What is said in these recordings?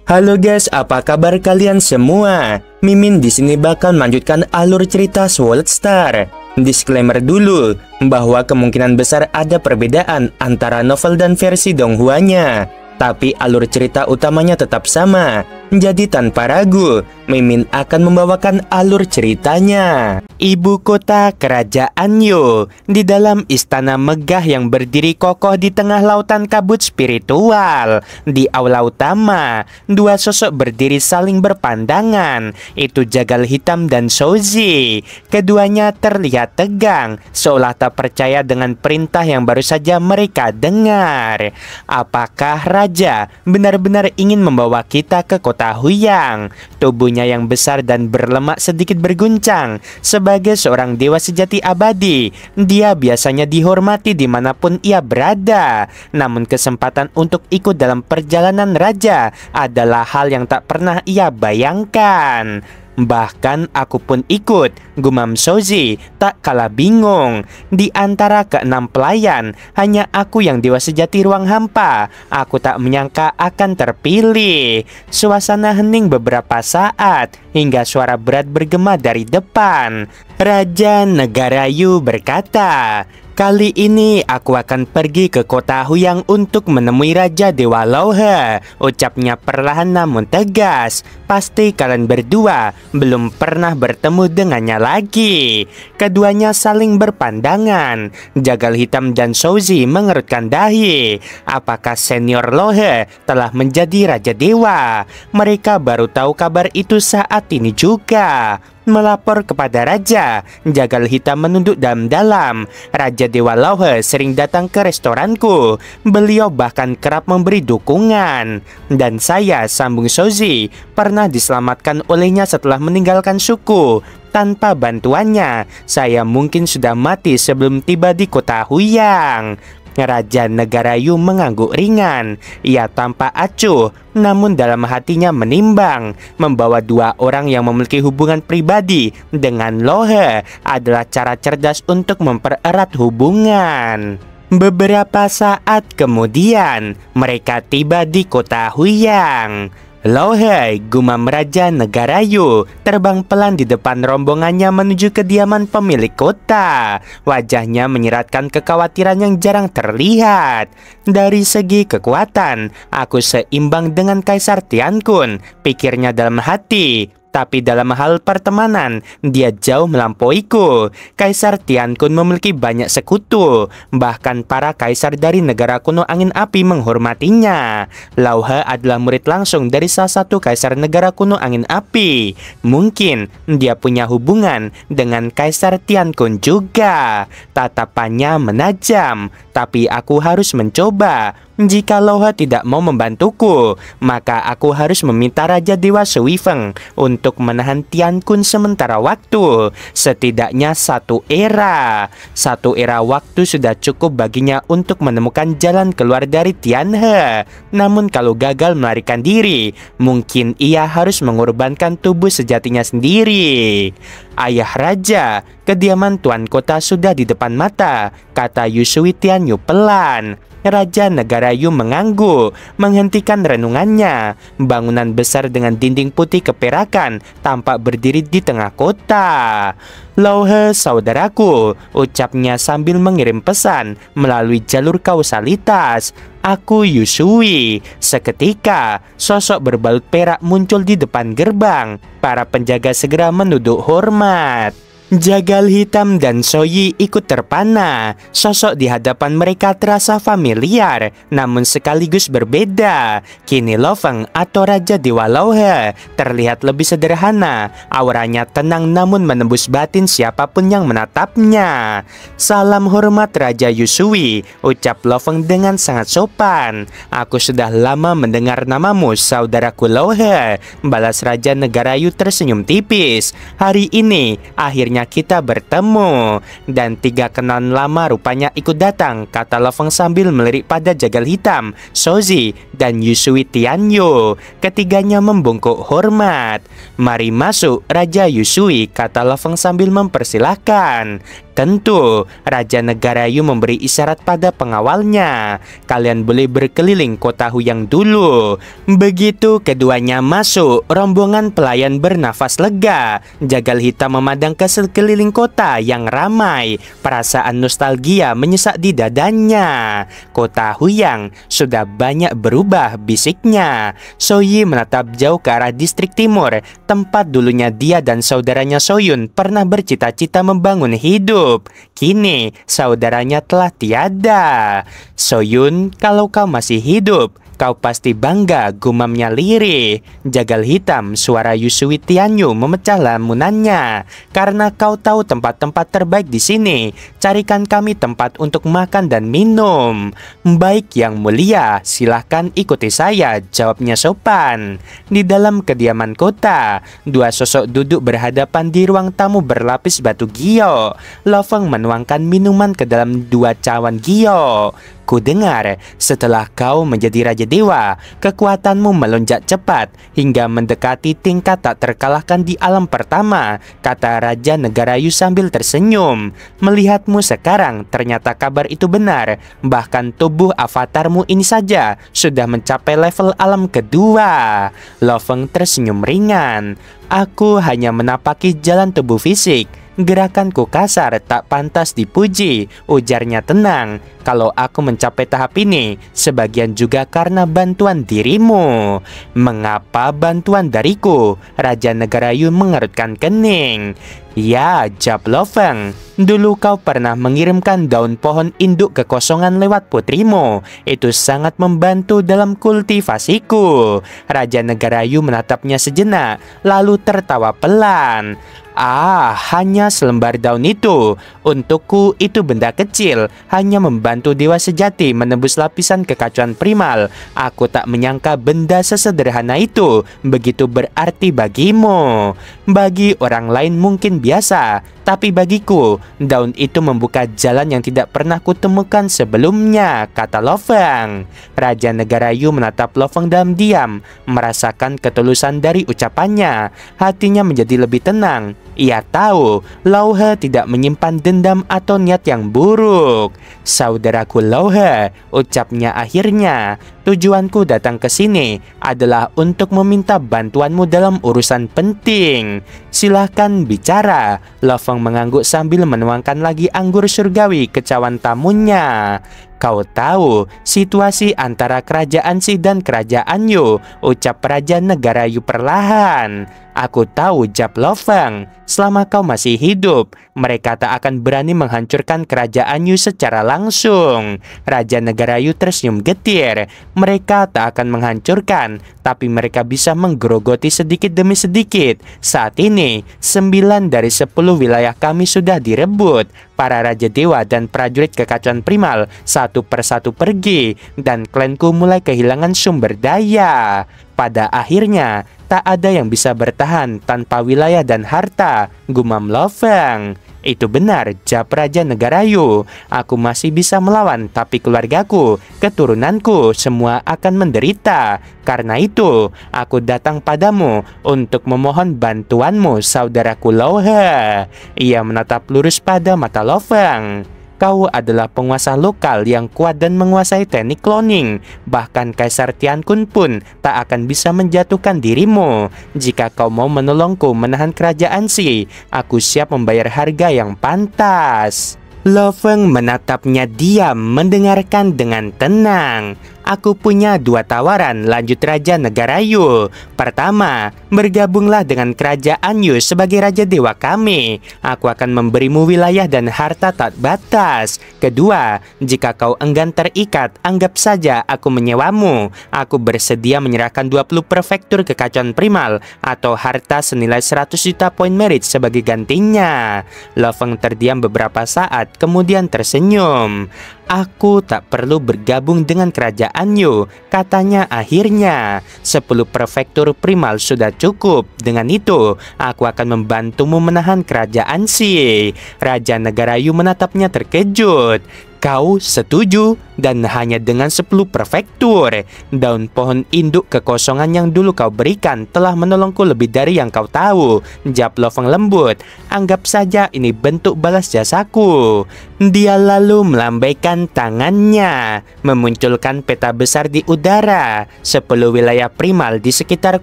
Halo guys, apa kabar kalian semua? Mimin di sini bakal melanjutkan alur cerita Sword Star. Disclaimer dulu bahwa kemungkinan besar ada perbedaan antara novel dan versi Donghuanya, tapi alur cerita utamanya tetap sama. Jadi tanpa ragu, Mimin akan membawakan alur ceritanya. Ibu kota kerajaan Yu, di dalam istana megah yang berdiri kokoh di tengah lautan kabut spiritual. Di aula utama, dua sosok berdiri saling berpandangan. Itu Jagal Hitam dan Souzi. Keduanya terlihat tegang, seolah tak percaya dengan perintah yang baru saja mereka dengar. Apakah raja benar-benar ingin membawa kita ke kota Huyang? Tubuhnya yang besar dan berlemak sedikit berguncang. Sebagai seorang dewa sejati abadi, dia biasanya dihormati dimanapun ia berada. Namun kesempatan untuk ikut dalam perjalanan raja adalah hal yang tak pernah ia bayangkan. Bahkan aku pun ikut, gumam Souzi tak kalah bingung. Di antara keenam pelayan, hanya aku yang dewa sejati ruang hampa. Aku tak menyangka akan terpilih. Suasana hening beberapa saat, hingga suara berat bergema dari depan. Raja Negara Yu berkata, "Kali ini aku akan pergi ke kota Huyang untuk menemui Raja Dewa Lauhe," ucapnya perlahan namun tegas. "Pasti kalian berdua belum pernah bertemu dengannya lagi." Keduanya saling berpandangan. Jagal Hitam dan Souzi mengerutkan dahi. Apakah senior Lauhe telah menjadi Raja Dewa? Mereka baru tahu kabar itu saat ini juga. Melapor kepada raja, Jagal Hitam menunduk dalam-dalam. Raja Dewa Lauhe sering datang ke restoranku. Beliau bahkan kerap memberi dukungan. Dan saya, sambung Souzi, pernah diselamatkan olehnya setelah meninggalkan suku. Tanpa bantuannya, saya mungkin sudah mati sebelum tiba di kota Huyang. Raja Negara Yu mengangguk ringan. Ia tampak acuh, namun dalam hatinya menimbang. Membawa dua orang yang memiliki hubungan pribadi dengan Lauhe adalah cara cerdas untuk mempererat hubungan. Beberapa saat kemudian, mereka tiba di kota Huyang. "Lauhe," gumam Raja Negara Yu, terbang pelan di depan rombongannya menuju kediaman pemilik kota. Wajahnya menyiratkan kekhawatiran yang jarang terlihat. "Dari segi kekuatan, aku seimbang dengan Kaisar Tiankun," pikirnya dalam hati. Tapi dalam hal pertemanan, dia jauh melampauiku. Kaisar Tiankun memiliki banyak sekutu. Bahkan para kaisar dari negara kuno angin api menghormatinya. Lauhe adalah murid langsung dari salah satu kaisar negara kuno angin api. Mungkin dia punya hubungan dengan Kaisar Tiankun juga. Tatapannya menajam, tapi aku harus mencoba. Jika Lauhe tidak mau membantuku, maka aku harus meminta Raja Dewa Suifeng untuk menahan Tiankun sementara waktu. Setidaknya satu era. Satu era waktu sudah cukup baginya untuk menemukan jalan keluar dari Tianhe. Namun kalau gagal melarikan diri, mungkin ia harus mengorbankan tubuh sejatinya sendiri. "Ayah Raja, kediaman Tuan Kota sudah di depan mata," kata Yusui Tianyu pelan. Raja Negara Yu mengangguk, menghentikan renungannya. Bangunan besar dengan dinding putih keperakan tampak berdiri di tengah kota. "Lauhe saudaraku," ucapnya sambil mengirim pesan melalui jalur kausalitas. "Aku Yusui." Seketika, sosok berbalut perak muncul di depan gerbang. Para penjaga segera menunduk hormat. Jagal Hitam dan Soyi ikut terpana. Sosok di hadapan mereka terasa familiar, namun sekaligus berbeda. Kini Lofeng atau Raja Dewa Lauhe terlihat lebih sederhana. Auranya tenang namun menembus batin siapapun yang menatapnya. "Salam hormat Raja Yusui," ucap Lofeng dengan sangat sopan. "Aku sudah lama mendengar namamu, saudaraku Lauhe," balas Raja Negara Yu tersenyum tipis. "Hari ini akhirnya kita bertemu." "Dan tiga kenalan lama rupanya ikut datang," kata Lofeng sambil melirik pada Jagal Hitam, Souzi, dan Yusui Tianyu. Ketiganya membungkuk hormat. "Mari masuk, Raja Yusui," kata Lofeng sambil mempersilahkan. Tentu, Raja Negara Yu memberi isyarat pada pengawalnya. Kalian boleh berkeliling kota Huyang dulu. Begitu keduanya masuk, rombongan pelayan bernafas lega. Jagal hitam memandang ke sekeliling kota yang ramai. Perasaan nostalgia menyesak di dadanya. Kota Huyang sudah banyak berubah, bisiknya. Soyi menatap jauh ke arah distrik timur, tempat dulunya dia dan saudaranya Soyun pernah bercita-cita membangun hidup. Kini saudaranya telah tiada. Soyun, kalau kau masih hidup, kau pasti bangga, gumamnya lirih. Jagal hitam, suara Yusui Tianyu memecah lamunannya. Karena kau tahu tempat-tempat terbaik di sini, carikan kami tempat untuk makan dan minum. Baik yang mulia, silahkan ikuti saya, jawabnya sopan. Di dalam kediaman kota, dua sosok duduk berhadapan di ruang tamu berlapis batu gio. Loveng menuangkan minuman ke dalam dua cawan gio. Ku dengar, setelah kau menjadi Raja Dewa, kekuatanmu melonjak cepat hingga mendekati tingkat tak terkalahkan di alam pertama, kata Raja Negara Yu sambil tersenyum. Melihatmu sekarang, ternyata kabar itu benar. Bahkan tubuh avatarmu ini saja sudah mencapai level alam kedua. Loveng tersenyum ringan. Aku hanya menapaki jalan tubuh fisik. Gerakanku kasar, tak pantas dipuji, ujarnya tenang. Kalau aku mencapai tahap ini, sebagian juga karena bantuan dirimu. Mengapa bantuan dariku? Raja Negara Yu mengerutkan kening. Ya, jawab Loveng. Dulu kau pernah mengirimkan daun pohon induk kekosongan lewat putrimu. Itu sangat membantu dalam kultivasiku. Raja Negara Yu menatapnya sejenak, lalu tertawa pelan. Ah, hanya selembar daun itu. Untukku itu benda kecil, hanya membantu dewa sejati menembus lapisan kekacauan primal. Aku tak menyangka benda sesederhana itu begitu berarti bagimu. Bagi orang lain mungkin biasa, tapi bagiku, daun itu membuka jalan yang tidak pernah kutemukan sebelumnya, kata Loveng. Raja Negara Yu menatap Loveng dalam diam, merasakan ketulusan dari ucapannya. Hatinya menjadi lebih tenang. Ia tahu Lauhe tidak menyimpan dendam atau niat yang buruk. Saudaraku Lauhe, ucapnya akhirnya, tujuanku datang ke sini adalah untuk meminta bantuanmu dalam urusan penting. Silahkan bicara. Loveng mengangguk sambil menuangkan lagi anggur surgawi ke cawan tamunya. Kau tahu situasi antara kerajaan Si dan kerajaan Yu, ucap Raja Negara Yu perlahan. Aku tahu, jawab Loveng. Selama kau masih hidup, mereka tak akan berani menghancurkan kerajaan Yu secara langsung. Raja Negara Yu tersenyum getir. Mereka tak akan menghancurkan, tapi mereka bisa menggerogoti sedikit demi sedikit. Saat ini, 9 dari 10 wilayah kami sudah direbut. Para Raja Dewa dan prajurit kekacauan primal satu persatu pergi, dan klanku mulai kehilangan sumber daya. Pada akhirnya, tak ada yang bisa bertahan tanpa wilayah dan harta, gumam Loveng. Itu benar, jawab Raja Negara Yu. Aku masih bisa melawan, tapi keluargaku, keturunanku, semua akan menderita. Karena itu, aku datang padamu untuk memohon bantuanmu, saudaraku Lauhe. Ia menatap lurus pada mata Loveng. Kau adalah penguasa lokal yang kuat dan menguasai teknik cloning. Bahkan Kaisar Tiankun pun tak akan bisa menjatuhkan dirimu. Jika kau mau menolongku menahan kerajaan Si, aku siap membayar harga yang pantas. Loveng menatapnya diam, mendengarkan dengan tenang. Aku punya 2 tawaran, lanjut Raja Negara Yu. Pertama, bergabunglah dengan kerajaan Yu sebagai Raja Dewa kami. Aku akan memberimu wilayah dan harta tak batas. Kedua, jika kau enggan terikat, anggap saja aku menyewamu. Aku bersedia menyerahkan 20 prefektur kekacauan primal atau harta senilai 100 juta poin merit sebagai gantinya. Loveng terdiam beberapa saat, kemudian tersenyum. Aku tak perlu bergabung dengan kerajaan Yu, katanya akhirnya. 10 prefektur primal sudah cukup. Dengan itu, aku akan membantumu menahan kerajaan Si. Raja Negara Yu menatapnya terkejut. Kau setuju? Dan hanya dengan 10 prefektur, daun pohon induk kekosongan yang dulu kau berikan telah menolongku lebih dari yang kau tahu, jawab Lo Feng lembut. Anggap saja ini bentuk balas jasaku. Dia lalu melambaikan tangannya, memunculkan peta besar di udara. 10 wilayah primal di sekitar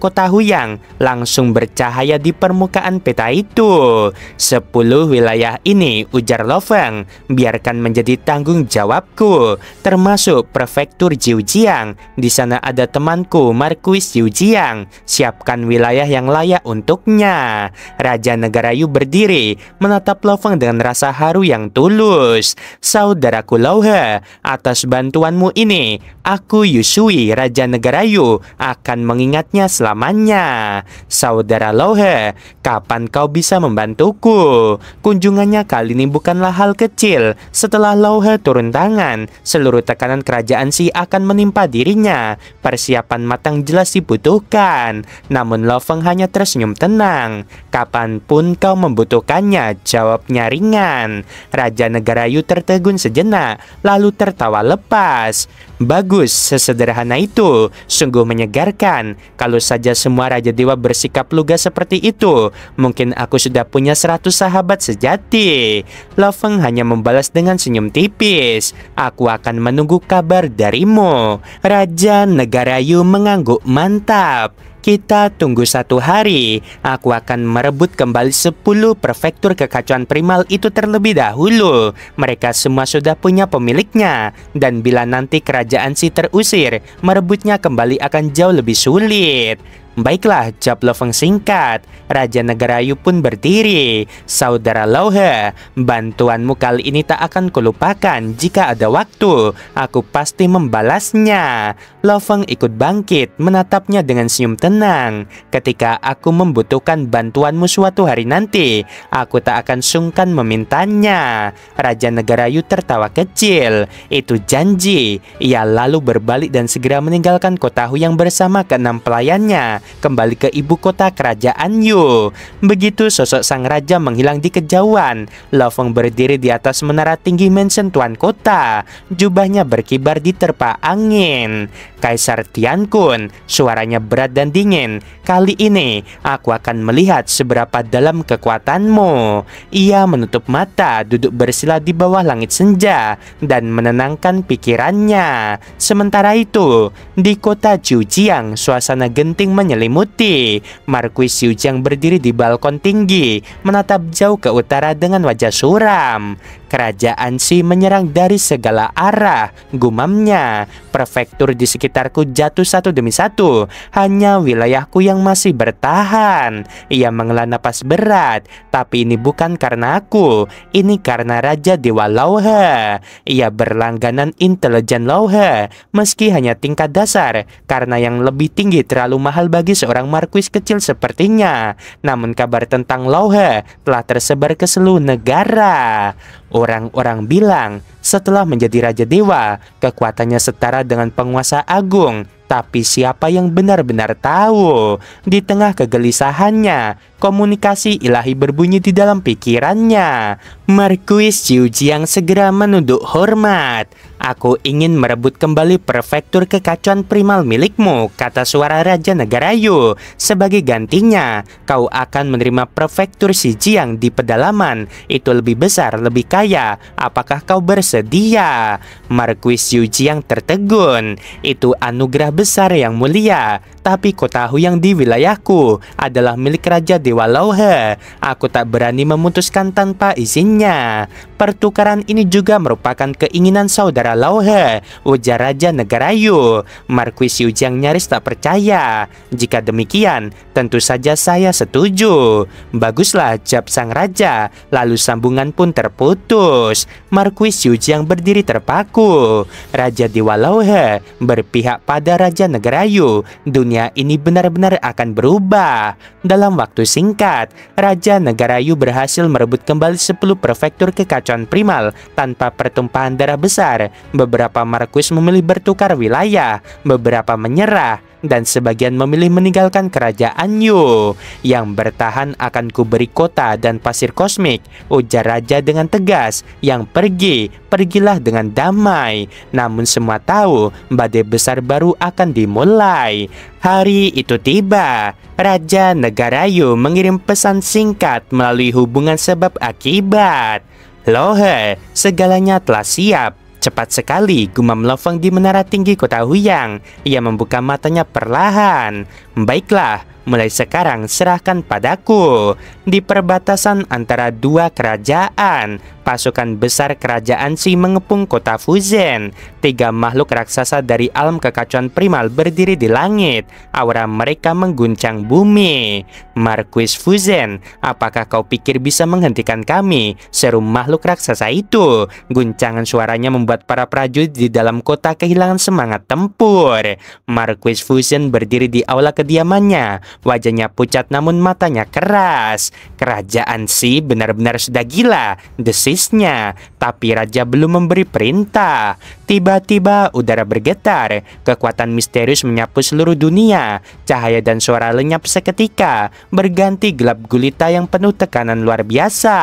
kota Huyang langsung bercahaya di permukaan peta itu. 10 wilayah ini, ujar Lo Feng, biarkan menjadi tanggung jawabku, termasuk prefektur Jiujiang. Di sana ada temanku, Markuis Jiujiang. Siapkan wilayah yang layak untuknya. Raja Negara Yu berdiri, menatap Lo Feng dengan rasa haru yang tulus. Saudaraku Lo He, atas bantuanmu ini, aku Yusui, Raja Negara Yu, akan mengingatnya selamanya. Saudara Lo He, kapan kau bisa membantuku? Kunjungannya kali ini bukanlah hal kecil. Setelah Lo He turun tangan, seluruh tekanan kerajaan Xi akan menimpa dirinya. Persiapan matang jelas dibutuhkan. Namun Lo Feng hanya tersenyum tenang. Kapanpun kau membutuhkannya, jawabnya ringan. Raja Negara Yu tertegun sejenak, lalu tertawa lepas. Bagus, sesederhana itu. Sungguh menyegarkan. Kalau saja semua Raja Dewa bersikap lugas seperti itu, mungkin aku sudah punya 100 sahabat sejati. Lo Feng hanya membalas dengan senyum tipis. Aku akan menunggu kabar darimu. Raja Negara Yu mengangguk mantap. Kita tunggu 1 hari. Aku akan merebut kembali 10 prefektur kekacauan primal itu terlebih dahulu. Mereka semua sudah punya pemiliknya. Dan bila nanti kerajaan Xi terusir, merebutnya kembali akan jauh lebih sulit. Baiklah, jawab Lo Feng singkat. Raja Negara Yu pun berdiri. Saudara Lo He, bantuanmu kali ini tak akan kulupakan. Jika ada waktu, aku pasti membalasnya. Lo Feng ikut bangkit, menatapnya dengan senyum tenang. Ketika aku membutuhkan bantuanmu suatu hari nanti, aku tak akan sungkan memintanya. Raja Negara Yu tertawa kecil. Itu janji. Ia lalu berbalik dan segera meninggalkan kota Huyang bersama ke-6 pelayannya, kembali ke ibu kota kerajaan Yu. Begitu sosok sang raja menghilang di kejauhan, Lo Feng berdiri di atas menara tinggi mansion tuan kota. Jubahnya berkibar diterpa angin. Kaisar Tiankun, suaranya berat dan dingin. Kali ini aku akan melihat seberapa dalam kekuatanmu. Ia menutup mata, duduk bersila di bawah langit senja dan menenangkan pikirannya. Sementara itu, di kota Jiujiang, suasana genting menyelimuti. Markuis Jiujiang berdiri di balkon tinggi, menatap jauh ke utara dengan wajah suram. Kerajaan Xi menyerang dari segala arah, gumamnya. Prefektur di sekitarku jatuh satu demi satu. Hanya wilayahku yang masih bertahan. Ia menghela napas berat. Tapi ini bukan karena aku. Ini karena Raja Dewa Lo He. Ia berlangganan intelijen Lo He, meski hanya tingkat dasar, karena yang lebih tinggi terlalu mahal bagi seorang markuis kecil sepertinya. Namun kabar tentang Lo He telah tersebar ke seluruh negara. Orang-orang bilang setelah menjadi Raja Dewa, kekuatannya setara dengan penguasa agung. Tapi siapa yang benar-benar tahu? Di tengah kegelisahannya, komunikasi ilahi berbunyi di dalam pikirannya. Markuis Jiujiang segera menunduk hormat. Aku ingin merebut kembali prefektur kekacauan primal milikmu, kata suara Raja Negara Yu. Sebagai gantinya, kau akan menerima prefektur Shijiang di pedalaman. Itu lebih besar, lebih kaya. Apakah kau bersedia? Markuis Jiujiang tertegun. Itu anugerah besar yang mulia. Tapi kota Huyang di wilayahku adalah milik Raja Dewa Lo He. Aku tak berani memutuskan tanpa izinnya. Pertukaran ini juga merupakan keinginan saudara Lo He, ujar Raja Negara Yu. Markuis Jiujiang nyaris tak percaya. Jika demikian, tentu saja saya setuju. Baguslah, jawab sang raja. Lalu sambungan pun terputus. Markuis Jiujiang berdiri terpaku. Raja Dewa Lo He berpihak pada Raja Negara Yu. Dunia ini benar-benar akan berubah. Dalam waktu singkat, Raja Negara Yu berhasil merebut kembali 10 prefektur kekacauan primal tanpa pertumpahan darah besar. Beberapa markuis memilih bertukar wilayah, beberapa menyerah. dan sebagian memilih meninggalkan kerajaan Yu. Yang bertahan akan kuberi kota dan pasir kosmik, ujar raja dengan tegas. Yang pergilah dengan damai. Namun semua tahu badai besar baru akan dimulai. Hari itu tiba. Raja negara Yu mengirim pesan singkat melalui hubungan sebab akibat. Lohe, segalanya telah siap. Cepat sekali, gumam Lo Feng di menara tinggi kota Huyang. Ia membuka matanya perlahan. Baiklah, mulai sekarang serahkan padaku. Di perbatasan antara dua kerajaan, pasukan besar kerajaan Si mengepung kota Fuzen. 3 makhluk raksasa dari alam kekacauan primal berdiri di langit. Aura mereka mengguncang bumi. Marquis Fuzen, apakah kau pikir bisa menghentikan kami? Seru makhluk raksasa itu. Guncangan suaranya membuat para prajurit di dalam kota kehilangan semangat tempur. Marquis Fuzen berdiri di aula kediamannya. Wajahnya pucat namun matanya keras. Kerajaan Si benar-benar sudah gila, desisnya. Tapi raja belum memberi perintah. Tiba-tiba udara bergetar. Kekuatan misterius menyapu seluruh dunia. Cahaya dan suara lenyap seketika, berganti gelap gulita yang penuh tekanan luar biasa.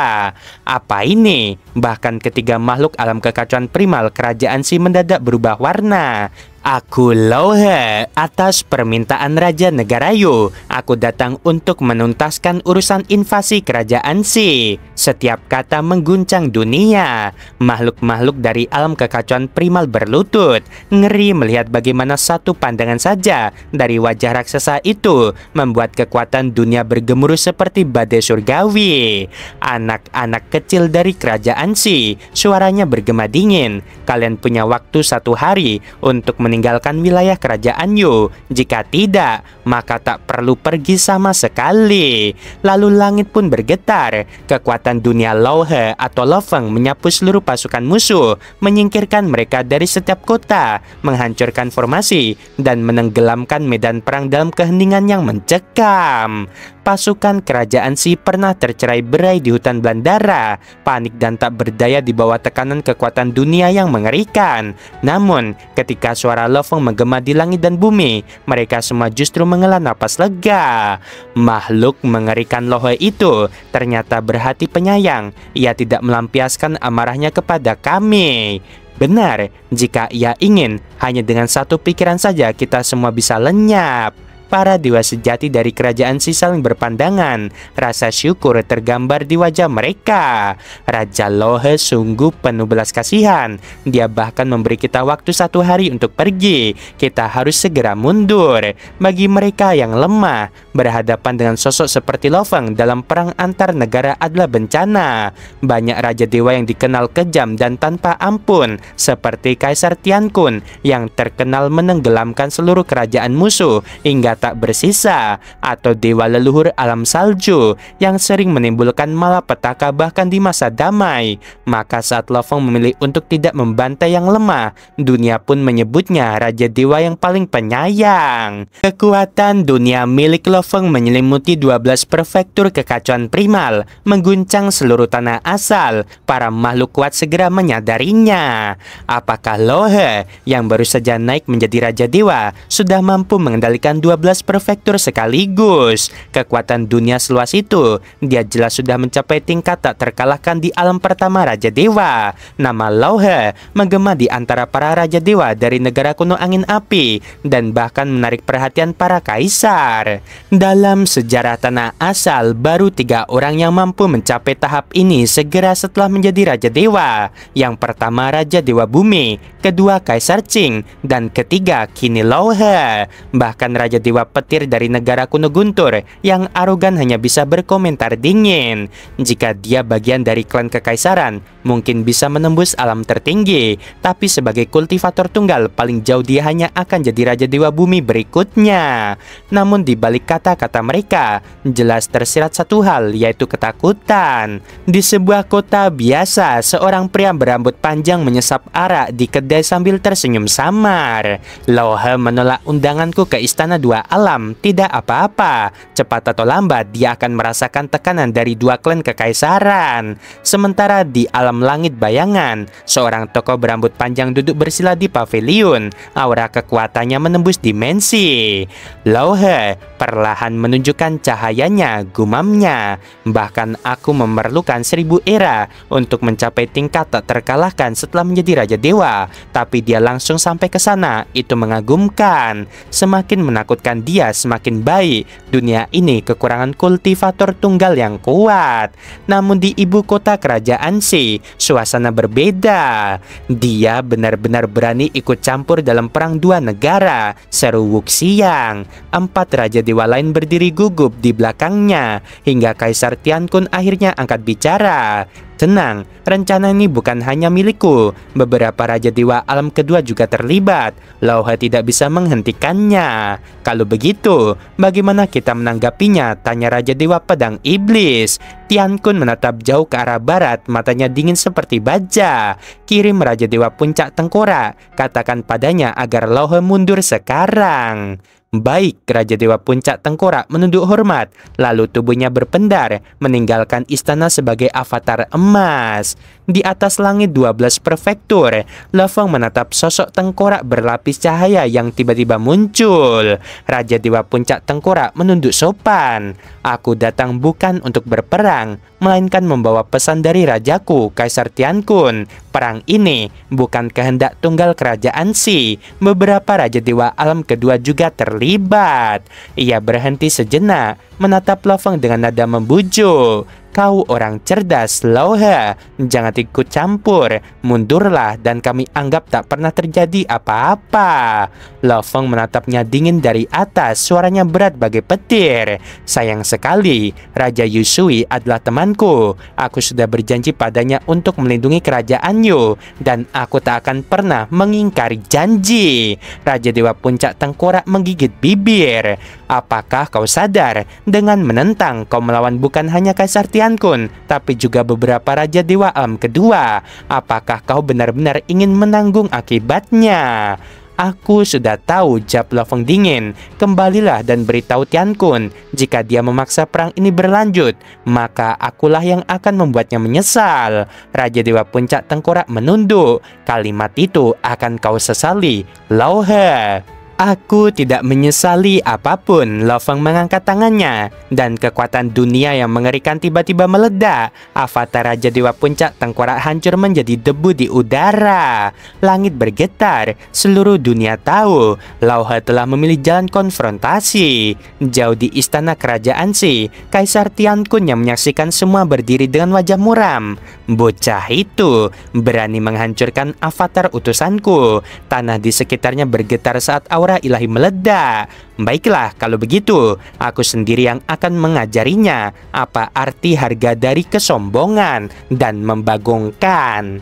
Apa ini? Bahkan ketiga makhluk alam kekacauan primal kerajaan Si mendadak berubah warna. Aku Lohe, atas permintaan Raja Negara Yu, aku datang untuk menuntaskan urusan invasi kerajaan Si. Setiap kata mengguncang dunia. Makhluk-makhluk dari alam kekacauan primal berlutut, ngeri melihat bagaimana satu pandangan saja dari wajah raksasa itu membuat kekuatan dunia bergemuruh seperti badai surgawi. Anak-anak kecil dari kerajaan Si, suaranya bergema dingin. Kalian punya waktu 1 hari untuk meninggalkan wilayah kerajaan Yu. Jika tidak, maka tak perlu pergi sama sekali. Lalu langit pun bergetar. Kekuatan dunia Lohe atau Lo Feng menyapu seluruh pasukan musuh, menyingkirkan mereka dari setiap kota, menghancurkan formasi, dan menenggelamkan medan perang dalam keheningan yang mencekam. Pasukan kerajaan Si pernah tercerai-berai di hutan belantara, panik dan tak berdaya di bawah tekanan kekuatan dunia yang mengerikan. Namun, ketika suara Lo Feng menggema di langit dan bumi, mereka semua justru menghela napas lega. Makhluk mengerikan Lohe itu ternyata berhati penyayang. Ia tidak melampiaskan amarahnya kepada kami. Benar, jika ia ingin, hanya dengan satu pikiran saja kita semua bisa lenyap. Para dewa sejati dari kerajaan Si saling berpandangan. Rasa syukur tergambar di wajah mereka. Raja Lohe sungguh penuh belas kasihan. Dia bahkan memberi kita waktu 1 hari untuk pergi. Kita harus segera mundur. Bagi mereka yang lemah, berhadapan dengan sosok seperti Lo Feng dalam perang antar negara adalah bencana. Banyak raja dewa yang dikenal kejam dan tanpa ampun, seperti Kaisar Tiankun yang terkenal menenggelamkan seluruh kerajaan musuh hingga tak bersisa, atau dewa leluhur alam salju yang sering menimbulkan malapetaka bahkan di masa damai. Maka saat Lo Feng memilih untuk tidak membantai yang lemah, dunia pun menyebutnya raja dewa yang paling penyayang. Kekuatan dunia milik Lo Feng menyelimuti 12 prefektur kekacauan primal, mengguncang seluruh tanah asal. Para makhluk kuat segera menyadarinya. Apakah Lohe yang baru saja naik menjadi raja dewa sudah mampu mengendalikan 12 prefektur sekaligus? Kekuatan dunia seluas itu, dia jelas sudah mencapai tingkat tak terkalahkan di alam pertama raja dewa. Nama Lohe menggema di antara para raja dewa dari negara kuno angin api dan bahkan menarik perhatian para kaisar. Dalam sejarah tanah asal, baru 3 orang yang mampu mencapai tahap ini segera setelah menjadi raja dewa. Yang pertama raja dewa bumi, kedua Kaisar Qing, dan ketiga kini Lohe. Bahkan raja dewa petir dari negara kuno guntur yang arogan hanya bisa berkomentar dingin. Jika dia bagian dari klan kekaisaran, mungkin bisa menembus alam tertinggi, tapi sebagai kultivator tunggal paling jauh dia hanya akan jadi raja dewa bumi berikutnya. Namun di balik kata-kata mereka, jelas tersirat satu hal, yaitu ketakutan. Di sebuah kota biasa, seorang pria berambut panjang menyesap arak di kedai sambil tersenyum samar. Lohe menolak undanganku ke istana 2 alam tidak apa-apa. Cepat atau lambat dia akan merasakan tekanan dari dua klan kekaisaran. Sementara di alam langit bayangan, seorang tokoh berambut panjang duduk bersila di pavilion. Aura kekuatannya menembus dimensi. Lao He perlahan menunjukkan cahayanya, gumamnya. Bahkan aku memerlukan 1000 era untuk mencapai tingkat tak terkalahkan setelah menjadi Raja Dewa. Tapi dia langsung sampai ke sana. Itu mengagumkan. Semakin menakutkan dia, semakin baik. Dunia ini kekurangan kultivator tunggal yang kuat. Namun di ibu kota kerajaan Si, suasana berbeda. Dia benar-benar berani ikut campur dalam perang dua negara, seru Wuxiang. 4 Raja Dewa lain berdiri gugup di belakangnya, hingga Kaisar Tiankun akhirnya angkat bicara. Tenang, rencana ini bukan hanya milikku. Beberapa Raja Dewa Alam kedua juga terlibat. Lao He tidak bisa menghentikannya. Kalau begitu, bagaimana kita menanggapinya? Tanya Raja Dewa Pedang Iblis. Tiankun menatap jauh ke arah barat, matanya dingin seperti baja. Kirim Raja Dewa Puncak Tengkorak. Katakan padanya agar Lao He mundur sekarang. Baik, Raja Dewa Puncak Tengkorak menunduk hormat, lalu tubuhnya berpendar, meninggalkan istana sebagai avatar emas. Di atas langit 12 prefektur, Lefeng menatap sosok tengkorak berlapis cahaya yang tiba-tiba muncul. Raja Dewa Puncak Tengkorak menunduk sopan. Aku datang bukan untuk berperang, melainkan membawa pesan dari rajaku, Kaisar Tiankun. Perang ini bukan kehendak tunggal kerajaan Si. Beberapa Raja Dewa Alam kedua juga terlibat. Ia berhenti sejenak, menatap Lefeng dengan nada membujuk. Kau orang cerdas, Lao He. Jangan ikut campur. Mundurlah dan kami anggap tak pernah terjadi apa-apa. Lefeng menatapnya dingin dari atas. Suaranya berat bagai petir. Sayang sekali, Raja Yusui adalah temanku. Aku sudah berjanji padanya untuk melindungi kerajaan Yu, dan aku tak akan pernah mengingkari janji. Raja Dewa Puncak Tengkorak menggigit bibir. Apakah kau sadar, dengan menentang kau melawan bukan hanya Kaisar Tiankun, tapi juga beberapa Raja Dewa Alam kedua? Apakah kau benar-benar ingin menanggung akibatnya? Aku sudah tahu, jawab Lefeng dingin. Kembalilah dan beritahu Tiankun. Jika dia memaksa perang ini berlanjut, maka akulah yang akan membuatnya menyesal. Raja Dewa Puncak Tengkorak menunduk. Kalimat itu akan kau sesali, Lao He. Aku tidak menyesali apapun. Lefeng mengangkat tangannya, dan kekuatan dunia yang mengerikan tiba-tiba meledak. Avatar Raja Dewa Puncak Tengkorak hancur menjadi debu di udara. Langit bergetar. Seluruh dunia tahu Lao He telah memilih jalan konfrontasi. Jauh di istana kerajaan Si, Kaisar Tiankun yang menyaksikan semua berdiri dengan wajah muram. Bocah itu berani menghancurkan avatar utusanku. Tanah di sekitarnya bergetar saat aura ilahi meledak. Baiklah, kalau begitu, aku sendiri yang akan mengajarinya apa arti harga dari kesombongan dan membagongkan.